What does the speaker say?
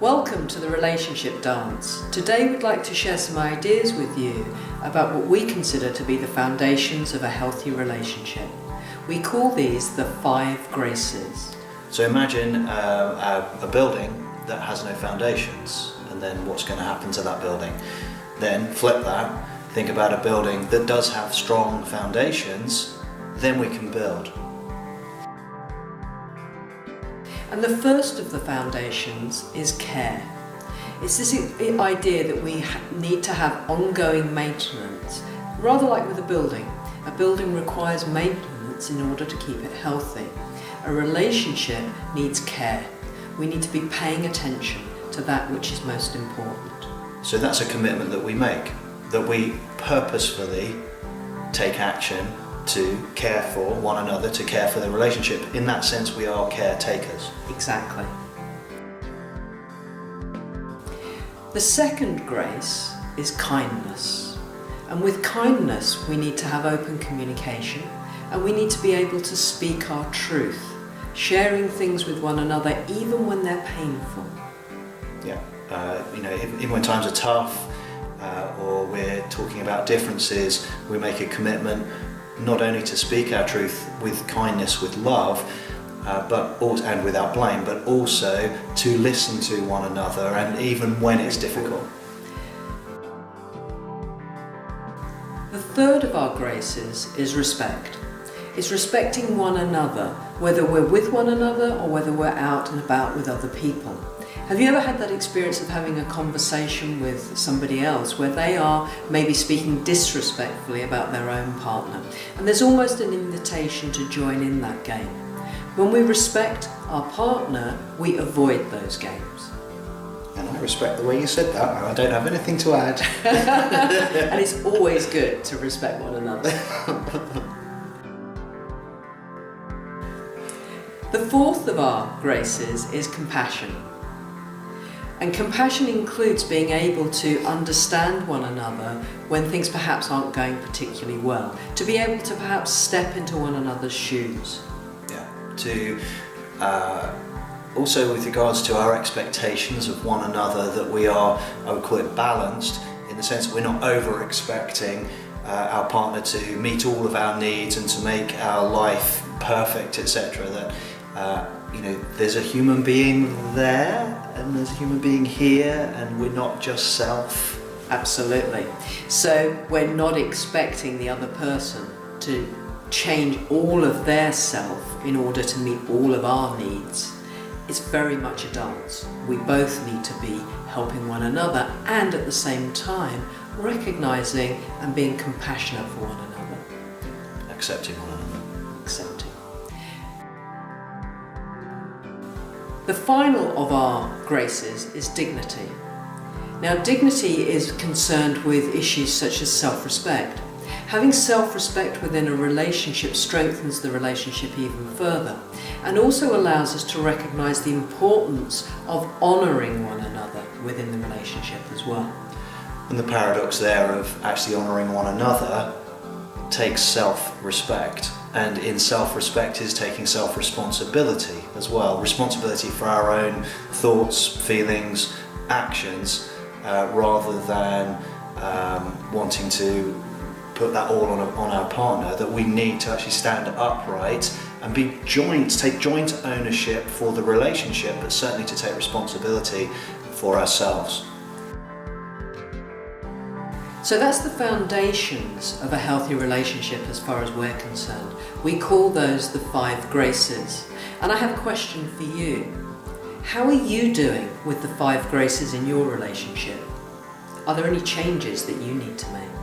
Welcome to the Relationship Dance. Today we'd like to share some ideas with you about what we consider to be the foundations of a healthy relationship. We call these the 5 graces. So imagine a building that has no foundations, and then what's going to happen to that building. Then flip that, think about a building that does have strong foundations, then we can build. And the first of the foundations is care. It's this idea that we need to have ongoing maintenance, rather like with a building. A building requires maintenance in order to keep it healthy. A relationship needs care. We need to be paying attention to that which is most important. So that's a commitment that we make, that we purposefully take action to care for one another, to care for the relationship. In that sense, we are caretakers. Exactly. The second grace is kindness. And with kindness, we need to have open communication, and we need to be able to speak our truth, sharing things with one another even when they're painful. Yeah, even when times are tough, or we're talking about differences, we make a commitment not only to speak our truth with kindness, with love, and without blame, but also to listen to one another, and even when it's difficult. The third of our graces is respect. It's respecting one another, whether we're with one another or whether we're out and about with other people. Have you ever had that experience of having a conversation with somebody else where they are maybe speaking disrespectfully about their own partner, and there's almost an invitation to join in that game? When we respect our partner, we avoid those games. And I respect the way you said that, and I don't have anything to add. And it's always good to respect one another. The fourth of our graces is compassion. And compassion includes being able to understand one another when things perhaps aren't going particularly well, to be able to perhaps step into one another's shoes. Yeah, to also with regards to our expectations of one another, that we are, I would call it, balanced, in the sense that we're not over expecting our partner to meet all of our needs and to make our life perfect, etc. That there's a human being there and there's a human being here, and we're not just self. Absolutely. So we're not expecting the other person to change all of their self in order to meet all of our needs. It's very much a dance. We both need to be helping one another, and at the same time recognizing and being compassionate for one another. Accepting one another. Accepting. The final of our graces is dignity. Now, dignity is concerned with issues such as self-respect. Having self-respect within a relationship strengthens the relationship even further, and also allows us to recognise the importance of honouring one another within the relationship as well. And the paradox there of actually honouring one another takes self-respect, and in self-respect is taking self-responsibility as well. Responsibility for our own thoughts, feelings, actions, rather than wanting to put that all on our partner. That we need to actually stand upright and take joint ownership for the relationship, but certainly to take responsibility for ourselves. So that's the foundations of a healthy relationship as far as we're concerned. We call those the 5 graces. And I have a question for you. How are you doing with the 5 graces in your relationship? Are there any changes that you need to make?